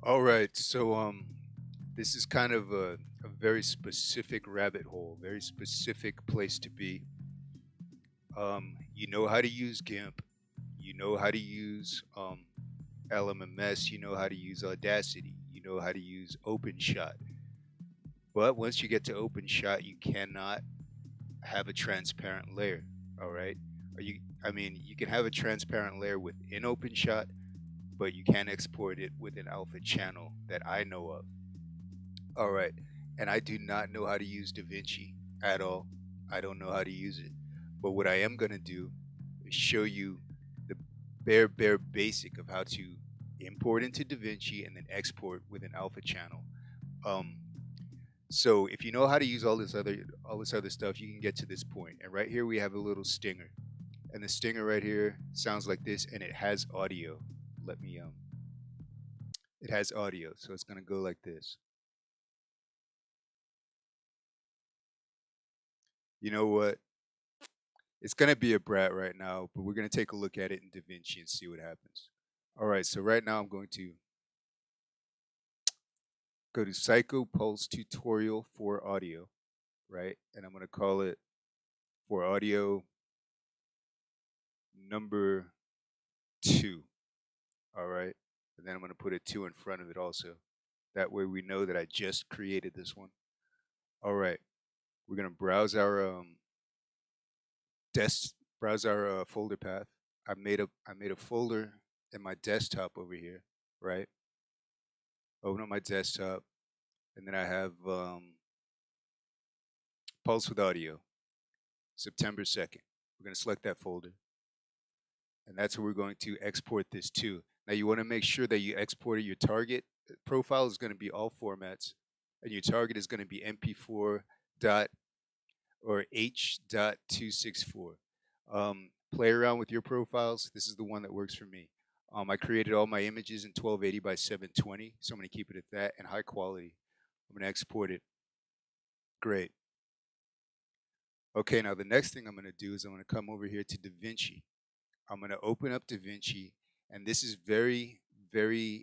All right, so this is kind of a very specific rabbit hole, very specific place to be. You know how to use GIMP, you know how to use LMMS, you know how to use Audacity, you know how to use OpenShot. But once you get to OpenShot, you cannot have a transparent layer. All right, or you can have a transparent layer within OpenShot, but you can't export it with an alpha channel that I know of. All right. And I do not know how to use DaVinci at all. I don't know how to use it. But what I am going to do is show you the bare basic of how to import into DaVinci and then export with an alpha channel. Um, so if you know how to use all this other stuff, you can get to this point. And right here we have a little stinger. And the stinger right here sounds like this and it has audio. Let me it has audio. So it's going to go like this. You know what? It's going to be a brat right now, but we're going to take a look at it in DaVinci and see what happens. All right, so right now I'm going to go to Psycho Pulse Tutorial for Audio, right? And I'm going to call it for audio number 2, all right? And then I'm going to put a 2 in front of it also. That way we know that I just created this one. All right, we're going to browse our folder path. I made a folder in my desktop over here, right? Open up my desktop, and then I have Pulse with Audio, September 2nd. We're going to select that folder, and that's where we're going to export this to. Now, you want to make sure that you exported your target profile is going to be all formats, and your target is going to be MP4 dot or H.264. Play around with your profiles. This is the one that works for me. I created all my images in 1280 by 720, so I'm going to keep it at that and high quality. I'm going to export it. Great. Okay, now the next thing I'm going to do is I'm going to come over here to DaVinci. I'm going to open up DaVinci, and this is very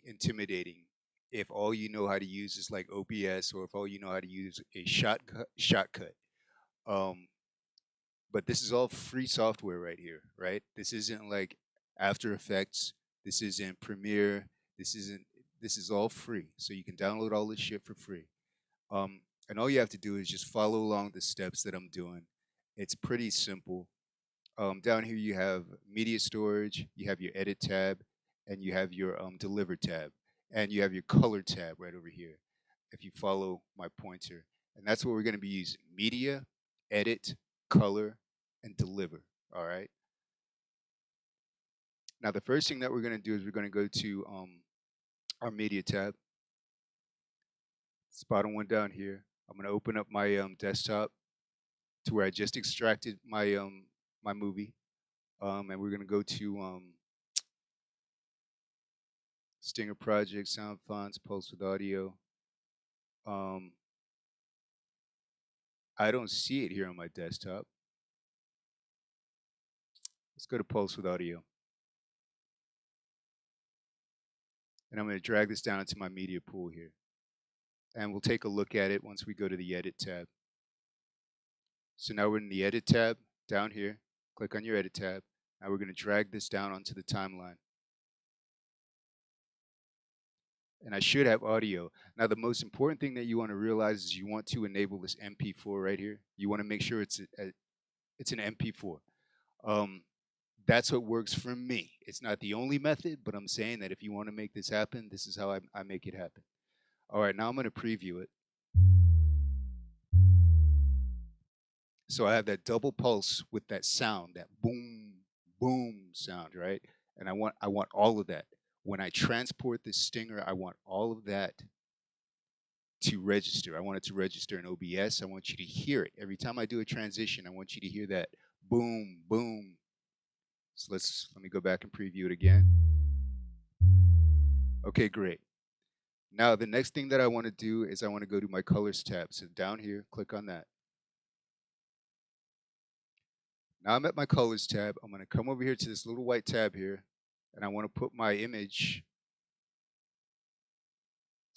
intimidating if all you know how to use is like OBS or if all you know how to use a shotcut. Um, but this is all free software right here, right? This isn't like After Effects. This isn't Premiere. This isn't. This is all free, so you can download all this shit for free. And all you have to do is just follow along the steps that I'm doing. It's pretty simple. Down here you have media storage, you have your edit tab, and you have your deliver tab, and you have your color tab right over here. If you follow my pointer, and that's what we're going to be using: media, edit, color, and deliver. All right. Now the first thing that we're going to do is we're going to go to our media tab. It's bottom one down here. I'm going to open up my desktop to where I just extracted my movie, and we're going to go to Stinger Project, Sound Fonts, Pulse with Audio. Um, I don't see it here on my desktop. Let's go to Pulse with Audio. And I'm going to drag this down into my media pool here. And we'll take a look at it once we go to the Edit tab. So now we're in the Edit tab down here. Click on your Edit tab. Now we're going to drag this down onto the timeline. And I should have audio. Now, the most important thing that you want to realize is you want to enable this MP4 right here. You want to make sure it's an MP4. That's what works for me. It's not the only method, but I'm saying that if you want to make this happen, this is how I make it happen. All right, now I'm going to preview it. So I have that double pulse with that sound, that boom, boom sound, right? And I want all of that. When I transport this stinger, I want all of that to register. I want it to register in OBS. I want you to hear it. Every time I do a transition, I want you to hear that boom, boom. So let me go back and preview it again. Okay, great. Now the next thing that I want to do is I want to go to my colors tab. So down here, click on that. Now I'm at my colors tab. I'm going to come over here to this little white tab here, and I want to put my image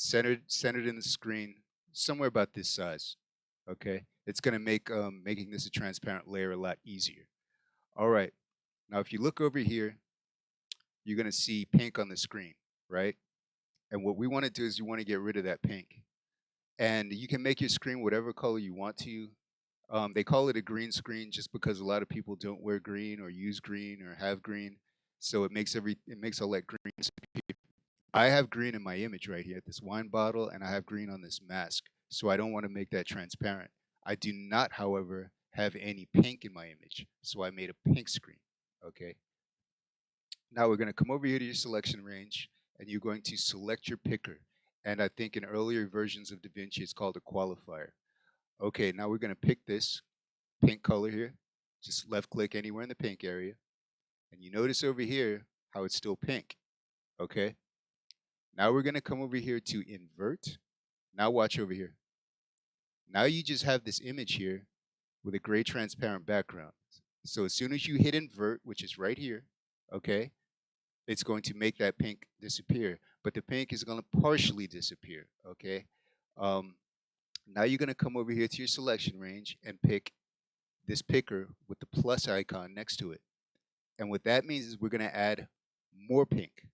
centered in the screen, somewhere about this size. Okay, it's going to make making this a transparent layer a lot easier. All right, now if you look over here, you're going to see pink on the screen, right? And what we want to do is you want to get rid of that pink. And you can make your screen whatever color you want to. They call it a green screen just because a lot of people don't wear green or use green or have green, so it makes all that green disappear. I have green in my image right here, this wine bottle, and I have green on this mask, so I don't want to make that transparent. I do not, however, have any pink in my image, so I made a pink screen. Okay. Now we're going to come over here to your selection range, and you're going to select your picker. And I think in earlier versions of DaVinci, it's called a qualifier. Okay, now we're going to pick this pink color here. Just left click anywhere in the pink area. And you notice over here how it's still pink. Okay. Now we're going to come over here to invert. Now watch over here. Now you just have this image here with a gray transparent background. So as soon as you hit invert, which is right here, okay, it's going to make that pink disappear. But the pink is going to partially disappear, okay? Now you're going to come over here to your selection range and pick this picker with the plus icon next to it. And what that means is we're going to add more pink,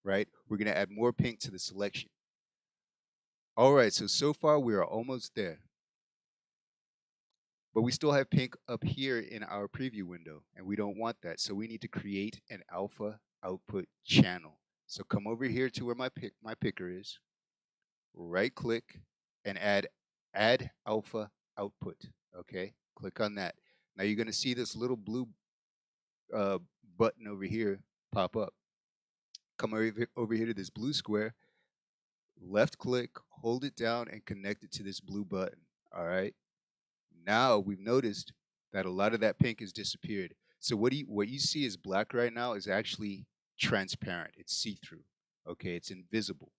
right? We're going to add more pink to the selection. All right, so far we are almost there. But we still have pink up here in our preview window, and we don't want that. So we need to create an alpha output channel. So come over here to where my picker is, right click, and add alpha output. Okay, click on that. Now you're going to see this little blue button over here pop up. Come over here to this blue square, left click, hold it down, and connect it to this blue button. All right. Now we've noticed that a lot of that pink has disappeared. So what you see is black right now is actually transparent. It's see-through. Okay, it's invisible.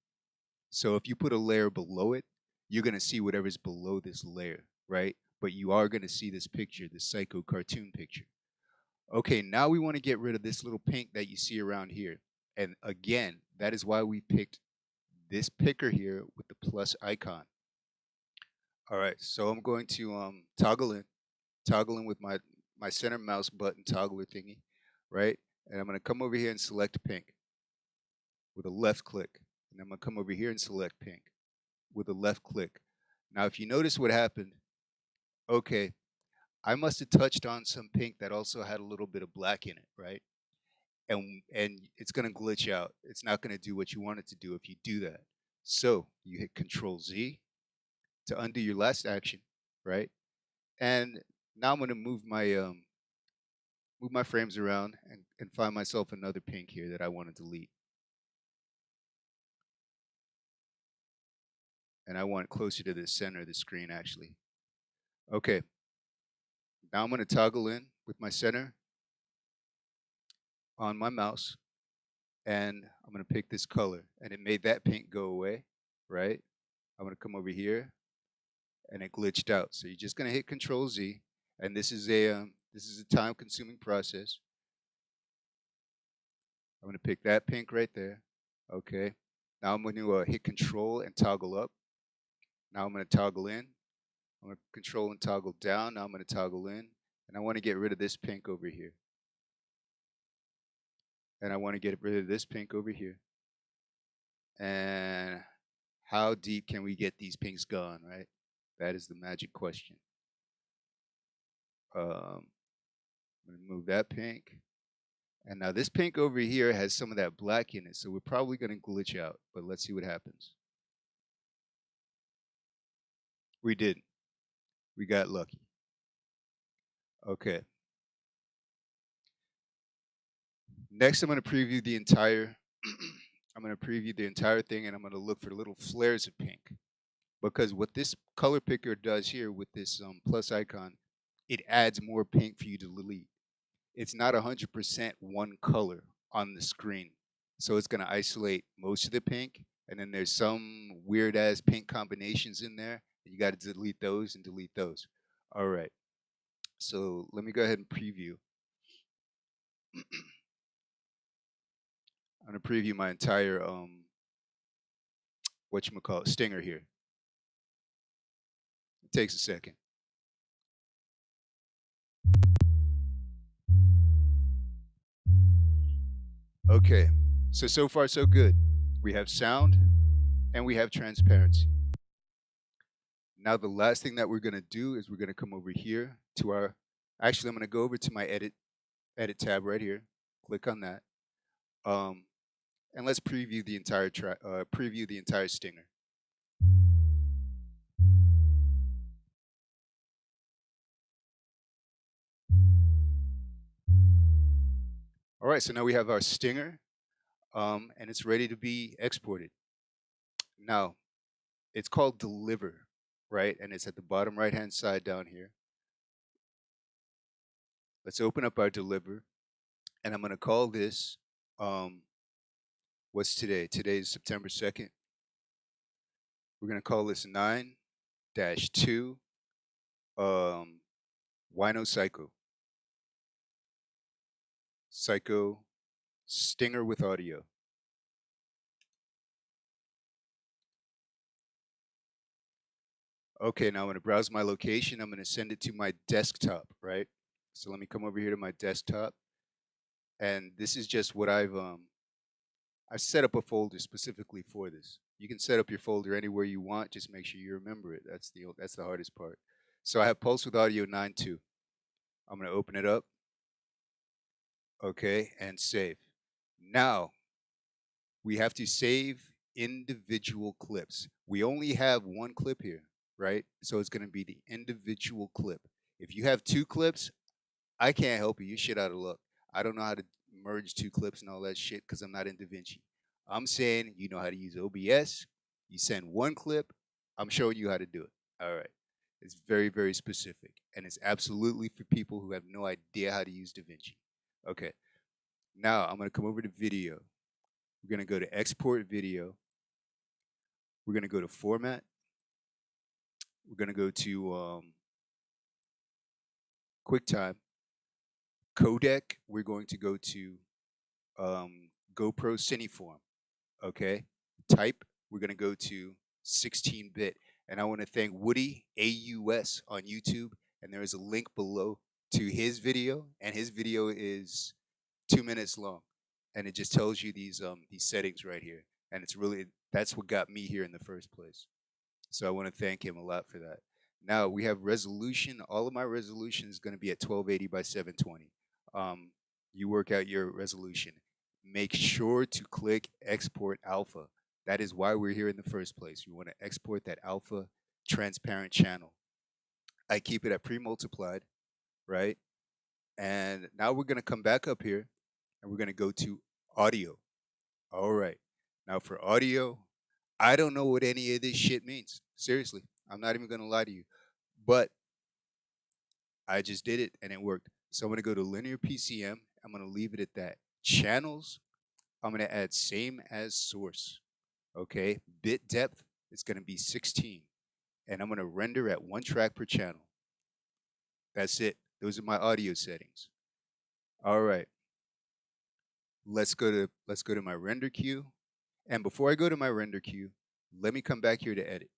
So if you put a layer below it, you're going to see whatever's below this layer, right? But you are going to see this picture, this psycho cartoon picture. Okay, now we want to get rid of this little pink that you see around here. And again, that is why we picked this picker here with the plus icon. All right, so I'm going to toggle in with my center mouse button toggler thingy, right? And I'm going to come over here and select pink with a left click. And I'm going to come over here and select pink with a left click. Now, if you notice what happened, okay, I must have touched on some pink that also had a little bit of black in it, right? And it's going to glitch out. It's not going to do what you want it to do if you do that. So you hit Control Z to undo your last action, right? And now I'm going to move my frames around and find myself another pink here that I want to delete. And I want it closer to the center of the screen, actually. Okay. Now I'm going to toggle in with my center on my mouse, and I'm going to pick this color. And it made that pink go away, right? I'm going to come over here, and it glitched out. So you're just going to hit Control Z, and this is a time-consuming process. I'm going to pick that pink right there. Okay. Now I'm going to hit Control and toggle up. Now I'm going to toggle in. I'm going to Control and toggle down. Now I'm going to toggle in. And I want to get rid of this pink over here. And I want to get rid of this pink over here. And how deep can we get these pinks gone, right? That is the magic question. I'm going to move that pink. And now this pink over here has some of that black in it, so we're probably going to glitch out, but let's see what happens. We didn't. We got lucky. Okay. Next, I'm going to preview the entire thing, and I'm going to look for little flares of pink. Because what this color picker does here with this plus icon, it adds more pink for you to delete. It's not 100% one color on the screen. So it's going to isolate most of the pink, and then there's some weird ass pink combinations in there. And you got to delete those and delete those. All right. So let me go ahead and preview. I'm going to preview my entire whatchamacallit, stinger here. It takes a second. Okay, so far so good. We have sound and we have transparency. Now the last thing that we're gonna do is we're gonna come over here to our, actually I'm gonna go over to my edit tab right here, click on that, um, and let's preview the entire stinger. All right, so now we have our stinger, and it's ready to be exported. Now, it's called deliver, right? And it's at the bottom right-hand side down here. Let's open up our deliver, and I'm going to call this, what's today? Today is September 2nd. We're going to call this 9-2 Wino Psycho Stinger with audio. Okay, now I'm going to browse my location. I'm going to send it to my desktop, right? So let me come over here to my desktop. And this is just what I've set up a folder specifically for this. You can set up your folder anywhere you want. Just make sure you remember it. That's the hardest part. So I have Pulse with Audio 9.2. I'm going to open it up. Okay, and save. Now we have to save individual clips. We only have one clip here, right? So it's going to be the individual clip. If you have two clips, I can't help you. You're shit out of luck. I don't know how to merge two clips and all that shit because I'm not in DaVinci. I'm saying you know how to use OBS. You send one clip. I'm showing you how to do it. All right. It's very, very specific. And it's absolutely for people who have no idea how to use DaVinci. Okay. Now I'm going to come over to video. We're going to go to export video. We're going to go to format. We're going to go to QuickTime. Codec, we're going to go to GoPro Cineform. Okay. Type, we're going to go to 16-bit. And I want to thank Woody AUS on YouTube. And there is a link below to his video. And his video is 2 minutes long. And it just tells you these settings right here. And it's really, that's what got me here in the first place. So I want to thank him a lot for that. Now we have resolution. All of my resolution is going to be at 1280 by 720. You work out your resolution. Make sure to click export alpha. That is why we're here in the first place. You want to export that alpha transparent channel. I keep it at pre-multiplied, right? And now we're going to come back up here and we're going to go to audio. All right. Now for audio, I don't know what any of this shit means. Seriously, I'm not even going to lie to you. But I just did it and it worked. So I'm going to go to linear PCM. I'm going to leave it at that. Channels, I'm going to add same as source. Okay. Bit depth is going to be 16. And I'm going to render at 1 track per channel. That's it. Those are my audio settings. All right. Let's go to my render queue. And before I go to my render queue, let me come back here to edit.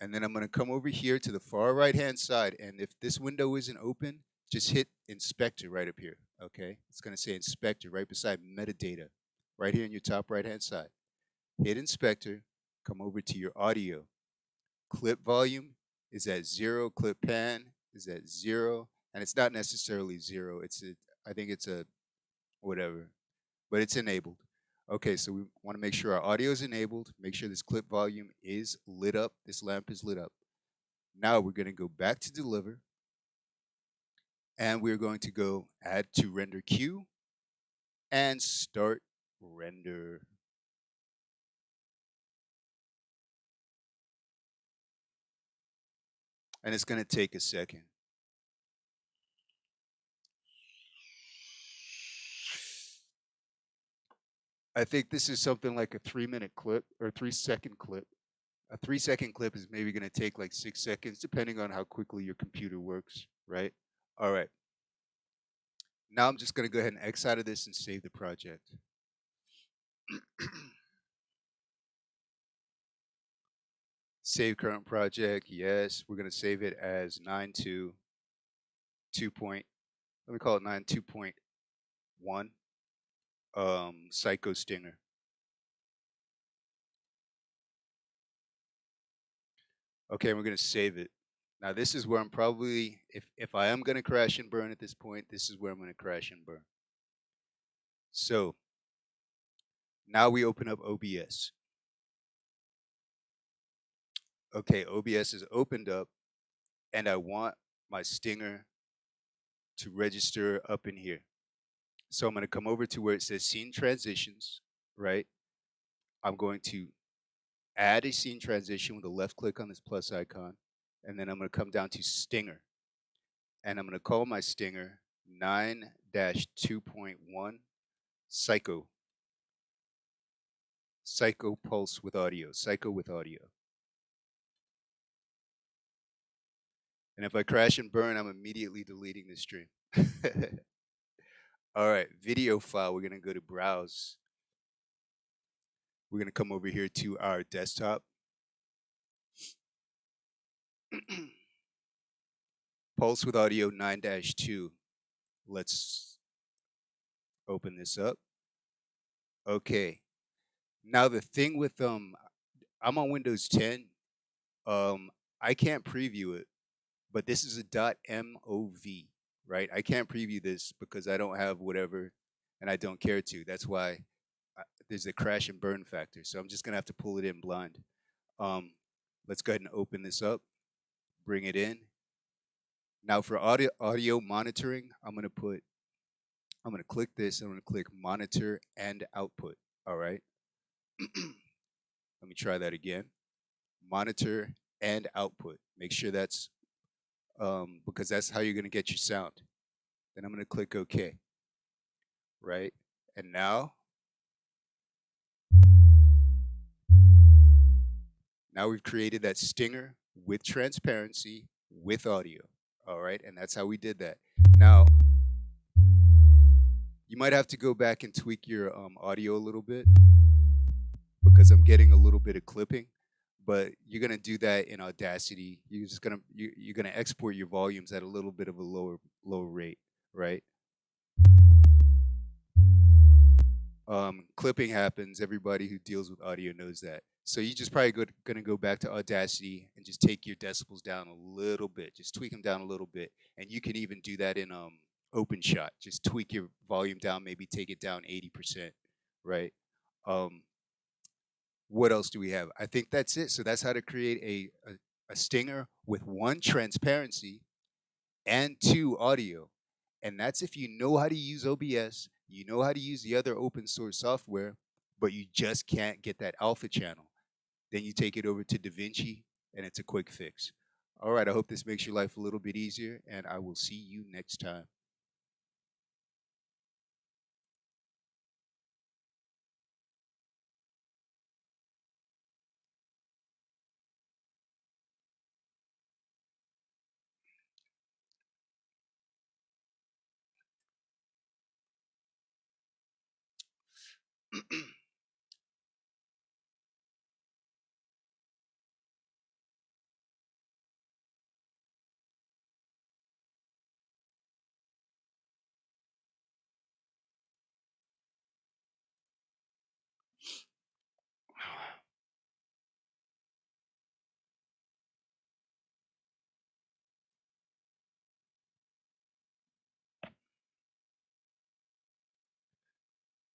And then I'm going to come over here to the far right-hand side. And if this window isn't open, just hit Inspector right up here. Okay? It's going to say Inspector right beside Metadata, right here in your top right-hand side. Hit Inspector. Come over to your audio. Clip volume is at 0. Clip pan is at 0. And it's not necessarily 0. I think it's a whatever. But it's enabled. Okay, so we want to make sure our audio is enabled. Make sure this clip volume is lit up. This lamp is lit up. Now we're going to go back to deliver. And we're going to go add to render queue and start render. And it's going to take a second. I think this is something like a 3-minute clip or 3-second clip. A 3-second clip is maybe going to take like 6 seconds, depending on how quickly your computer works, right? All right. Now I'm just going to go ahead and X out of this and save the project. Save current project. Yes, we're gonna save it as 9.2 point. Let me call it 9.2.1. Psycho Stinger. Okay, we're gonna save it. Now this is where I'm probably, if I am gonna crash and burn at this point, this is where I'm gonna crash and burn. So now we open up OBS. Okay, OBS is opened up, and I want my stinger to register up in here. So I'm going to come over to where it says scene transitions, right? I'm going to add a scene transition with a left click on this plus icon, and then I'm going to come down to stinger, and I'm going to call my stinger 9-2.1 psycho. Psycho pulse with audio, psycho with audio. And if I crash and burn, I'm immediately deleting the stream. All right, video file. We're going to go to browse. We're going to come over here to our desktop. Pulse with audio 9-2. Let's open this up. Okay. Now the thing with I'm on Windows 10. I can't preview it, but this is a .mov, right? I can't preview this because I don't have whatever, and I don't care to. That's why there's a crash and burn factor. So I'm just gonna have to pull it in blind. Let's go ahead and open this up, bring it in. Now for audio monitoring, I'm gonna click this. I'm gonna click monitor and output. All right. Let me try that again. Monitor and output. Make sure that's because that's how you're gonna get your sound. Then I'm gonna click OK. Right. And now we've created that stinger with transparency with audio. All right. And that's how we did that. Now you might have to go back and tweak your audio a little bit because I'm getting a little bit of clipping, but you're gonna do that in Audacity. You're gonna export your volumes at a little bit of a lower rate, right? Clipping happens. Everybody who deals with audio knows that. So you just probably gonna go back to Audacity and just take your decibels down a little bit. Just tweak them down a little bit, and you can even do that in OpenShot. Just tweak your volume down, maybe take it down 80%, right? What else do we have? I think that's it. So that's how to create a stinger with 1, transparency, and 2, audio. And that's if you know how to use OBS, you know how to use the other open source software, but you just can't get that alpha channel. Then you take it over to DaVinci, and it's a quick fix. All right, I hope this makes your life a little bit easier, and I will see you next time.